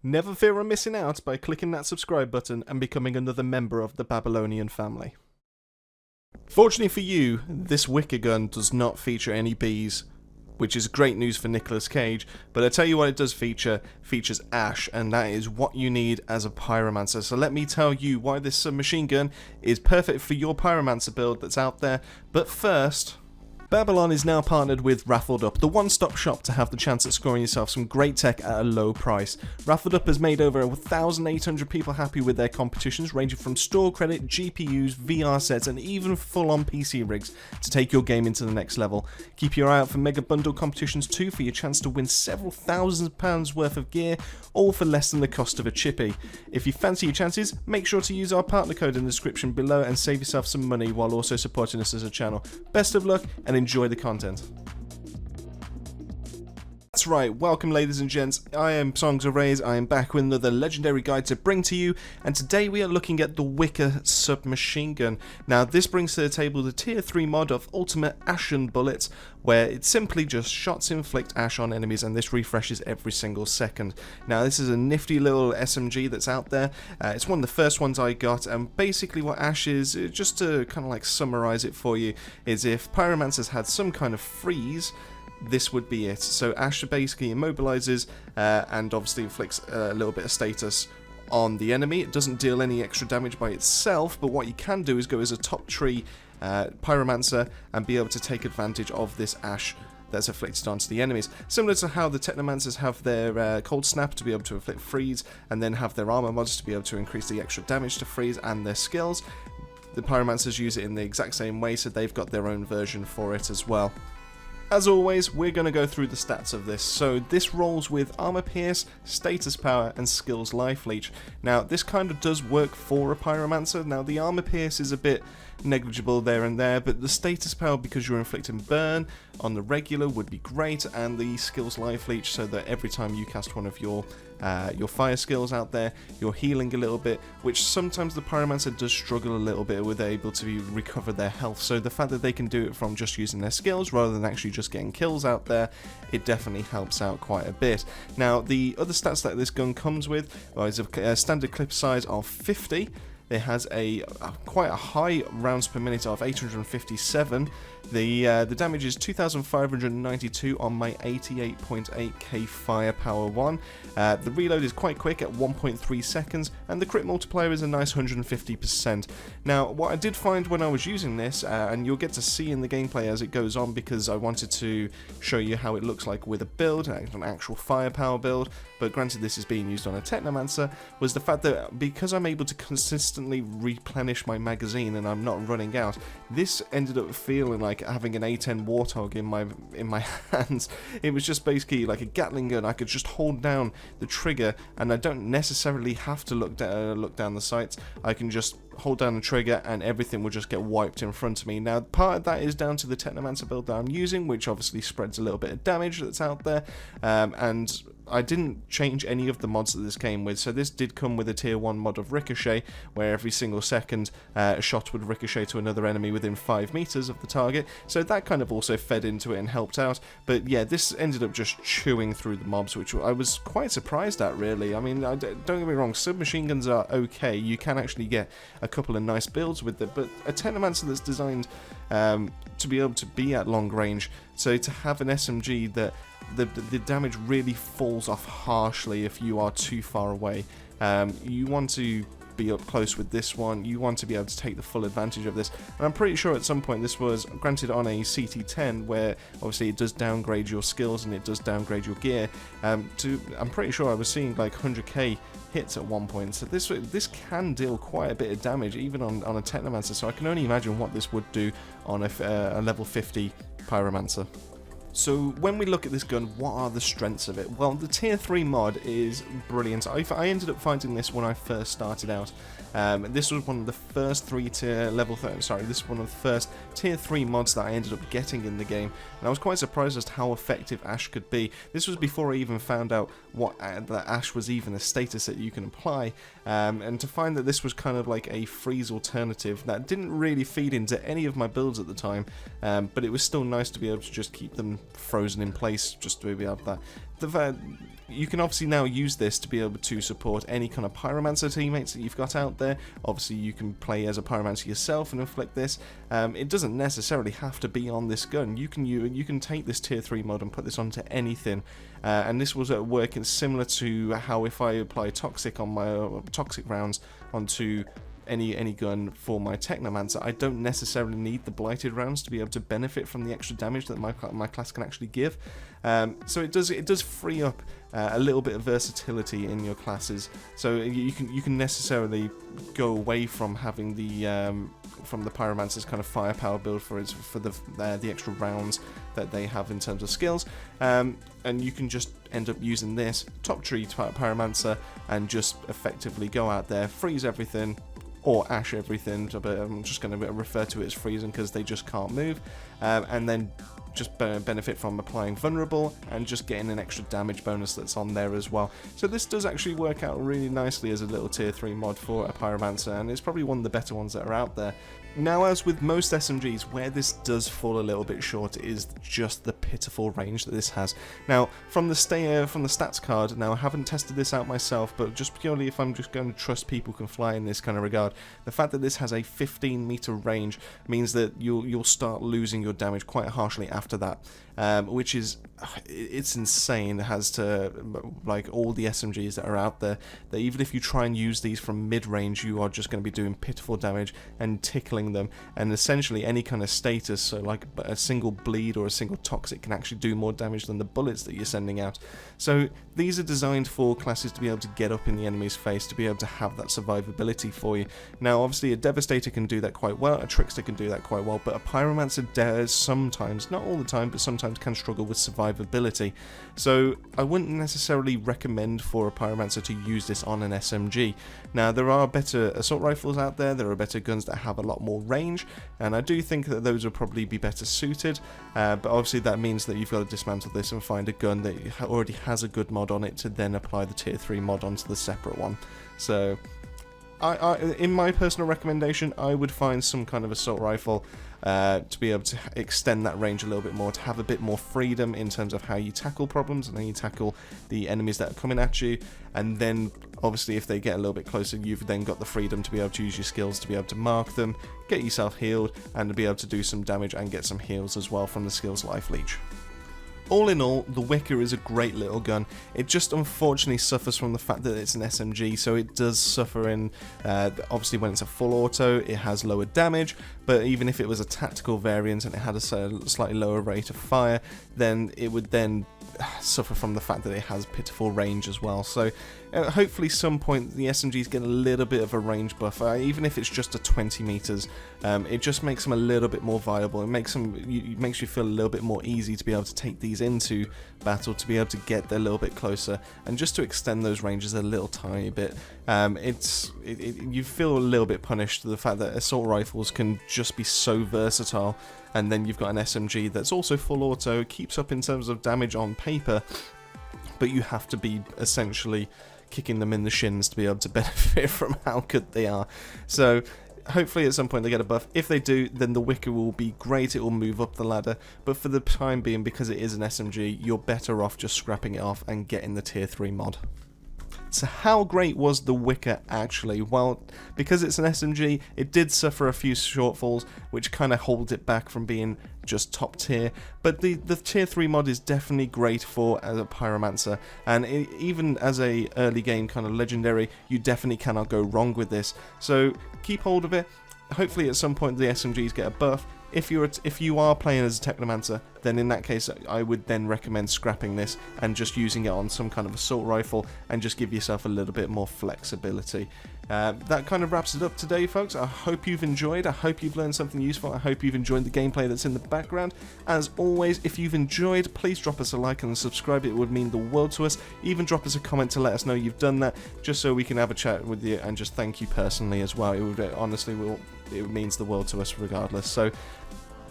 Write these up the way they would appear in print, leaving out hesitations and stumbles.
Never fear of missing out by clicking that subscribe button and becoming another member of the Babylonian family. Fortunately for you, this Wicker gun does not feature any bees, which is great news for Nicolas Cage, but I tell you what it does features ash, and that is what you need as a Pyromancer. So let me tell you why this submachine gun is perfect for your Pyromancer build that's out there. But first, Babylon is now partnered with Raffled Up, the one-stop shop to have the chance at scoring yourself some great tech at a low price. Raffled Up has made over 1,800 people happy with their competitions, ranging from store credit, GPUs, VR sets, and even full-on PC rigs to take your game into the next level. Keep your eye out for mega bundle competitions too for your chance to win several £1,000s worth of gear, all for less than the cost of a chippy. If you fancy your chances, make sure to use our partner code in the description below and save yourself some money while also supporting us as a channel. Best of luck and enjoy the content. That's right, welcome ladies and gents, I am Songs of Rays, I am back with another legendary guide to bring to you, and today we are looking at the Wicker submachine gun. Now this brings to the table the tier 3 mod of Ultimate Ashen Bullets, where it simply just shots inflict ash on enemies, and this refreshes every single second. Now this is a nifty little SMG that's out there. It's one of the first ones I got, and basically what ash is, just to kind of like summarize it for you, is if Pyromancers had some kind of freeze, this would be it. So ash basically immobilizes and obviously inflicts a little bit of status on the enemy. It doesn't deal any extra damage by itself, but what you can do is go as a top tree Pyromancer and be able to take advantage of this ash that's afflicted onto the enemies. Similar to how the Technomancers have their Cold Snap to be able to inflict freeze, and then have their armor mods to be able to increase the extra damage to freeze, and their skills. The Pyromancers use it in the exact same way, so they've got their own version for it as well. As always, we're going to go through the stats of this. So this rolls with Armor Pierce, Status Power, and Skills Life Leech. Now this kind of does work for a Pyromancer. Now the Armor Pierce is a bit negligible there and there, but the Status Power, because you're inflicting burn on the regular, would be great, and the Skills Life Leech, so that every time you cast one of your fire skills out there, you're healing a little bit, which sometimes the Pyromancer does struggle a little bit with able to recover their health. So the fact that they can do it from just using their skills rather than actually just getting kills out there, it definitely helps out quite a bit. Now the other stats that this gun comes with is a standard clip size of 50. It has quite a high rounds per minute of 857. The damage is 2,592 on my 88.8k firepower one. The reload is quite quick at 1.3 seconds, and the crit multiplier is a nice 150%. Now, what I did find when I was using this, and you'll get to see in the gameplay as it goes on, because I wanted to show you how it looks like with a build, an actual firepower build, but granted this is being used on a Technomancer, was the fact that because I'm able to consistently replenish my magazine and I'm not running out, this ended up feeling like having an A10 Warthog in my hands. It was just basically like a Gatling gun. I could just hold down the trigger, and I don't necessarily have to look down the sights. I can just hold down the trigger and everything will just get wiped in front of me. Now part of that is down to the Technomancer build that I'm using, which obviously spreads a little bit of damage that's out there, and I didn't change any of the mods that this came with. So this did come with a tier 1 mod of Ricochet, where every single second a shot would ricochet to another enemy within 5 meters of the target, so that kind of also fed into it and helped out. But yeah, this ended up just chewing through the mobs, which I was quite surprised at, really. I mean, don't get me wrong, submachine guns are okay, you can actually get a couple of nice builds with it, but a Technomancer that's designed to be able to be at long range, so to have an SMG that the damage really falls off harshly if you are too far away. You want to be up close with this one, you want to be able to take the full advantage of this, and I'm pretty sure at some point this was granted on a CT10, where obviously it does downgrade your skills and it does downgrade your gear. I'm pretty sure I was seeing like 100k hits at one point, so this can deal quite a bit of damage even on a Technomancer, so I can only imagine what this would do on a level 50 Pyromancer. So when we look at this gun, what are the strengths of it? Well, the tier 3 mod is brilliant. I ended up finding this when I first started out. This was one of the first this is one of the first tier 3 mods that I ended up getting in the game, and I was quite surprised as to how effective ash could be. This was before I even found out what that ash was even a status that you can apply, and to find that this was kind of like a freeze alternative that didn't really feed into any of my builds at the time, but it was still nice to be able to just keep them frozen in place just to be able to that. You can obviously now use this to be able to support any kind of Pyromancer teammates that you've got out there. Obviously you can play as a Pyromancer yourself and inflict this. It doesn't necessarily have to be on this gun. You can take this tier 3 mod and put this onto anything. And this was working similar to how if I apply toxic on my toxic rounds onto any gun for my Technomancer, I don't necessarily need the blighted rounds to be able to benefit from the extra damage that my class can actually give. So it does free up a little bit of versatility in your classes. So you can necessarily go away from having the Pyromancer's kind of firepower build for the extra rounds that they have in terms of skills, and you can just end up using this top tree Pyromancer and just effectively go out there, freeze everything, or ash everything, but I'm just going to refer to it as freezing because they just can't move, and then just benefit from applying vulnerable and just getting an extra damage bonus that's on there as well. So this does actually work out really nicely as a little tier 3 mod for a Pyromancer, and it's probably one of the better ones that are out there. Now, as with most SMGs, where this does fall a little bit short is just the pitiful range that this has. Now, from the stats card, now I haven't tested this out myself, but just purely if I'm just going to trust people can fly in this kind of regard, the fact that this has a 15-meter range means that you'll start losing your damage quite harshly after that, which is it's insane as to like all the SMGs that are out there, that even if you try and use these from mid-range, you are just going to be doing pitiful damage and tickling them, and essentially any kind of status, so like a single bleed or a single toxic can actually do more damage than the bullets that you're sending out. So these are designed for classes to be able to get up in the enemy's face, to be able to have that survivability for you. Now obviously a Devastator can do that quite well, a Trickster can do that quite well, but a Pyromancer does sometimes, not all the time, but sometimes can struggle with survivability. So I wouldn't necessarily recommend for a Pyromancer to use this on an SMG. Now there are better assault rifles out there, there are better guns that have a lot more range, and I do think that those will probably be better suited, but obviously that means that you've got to dismantle this and find a gun that already has a good mod on it to then apply the tier 3 mod onto the separate one. So in my personal recommendation, I would find some kind of assault rifle to be able to extend that range a little bit more, to have a bit more freedom in terms of how you tackle problems and how you tackle the enemies that are coming at you, and then obviously if they get a little bit closer, you've then got the freedom to be able to use your skills to be able to mark them, get yourself healed, and to be able to do some damage and get some heals as well from the skills life leech. All in all, the Wicker is a great little gun. It just unfortunately suffers from the fact that it's an SMG, so it does suffer in, obviously when it's a full auto, it has lower damage, but even if it was a tactical variant and it had a slightly lower rate of fire, then it would then suffer from the fact that it has pitiful range as well. So hopefully some point the SMGs get a little bit of a range buff, even if it's just a 20 meters. It just makes them a little bit more viable. It makes you feel a little bit more easy to be able to take these into battle, to be able to get a little bit closer and just to extend those ranges a little tiny bit. You feel a little bit punished to the fact that assault rifles can just be so versatile, and then you've got an SMG that's also full auto, keeps up in terms of damage on paper, but you have to be essentially kicking them in the shins to be able to benefit from how good they are. So hopefully at some point they get a buff. If they do, then the Wicker will be great, it will move up the ladder, but for the time being, because it is an SMG, you're better off just scrapping it off and getting the tier 3 mod. So how great was the Wicker actually? Well, because it's an SMG, it did suffer a few shortfalls, which kind of hold it back from being just top tier, but the tier 3 mod is definitely great for as a Pyromancer, and even as a early game kind of legendary, you definitely cannot go wrong with this. So keep hold of it. Hopefully at some point the SMGs get a buff. If you are playing as a Technomancer, then in that case I would then recommend scrapping this and just using it on some kind of assault rifle and just give yourself a little bit more flexibility. That kind of wraps it up today, folks. I hope you've enjoyed, I hope you've learned something useful, I hope you've enjoyed the gameplay that's in the background. As always, if you've enjoyed, please drop us a like and subscribe, it would mean the world to us. Even drop us a comment to let us know you've done that, just so we can have a chat with you and just thank you personally as well. It would honestly, it means the world to us regardless. So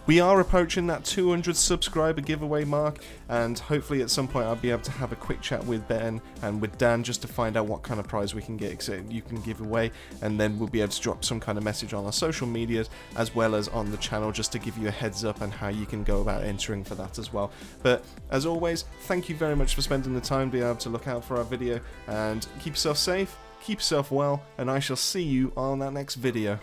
We are approaching that 200 subscriber giveaway mark, and hopefully at some point I'll be able to have a quick chat with Ben and with Dan just to find out what kind of prize we can get, so you can give away, and then we'll be able to drop some kind of message on our social medias as well as on the channel just to give you a heads up on how you can go about entering for that as well. But as always, thank you very much for spending the time being able to look out for our video, and keep yourself safe, keep yourself well, and I shall see you on that next video.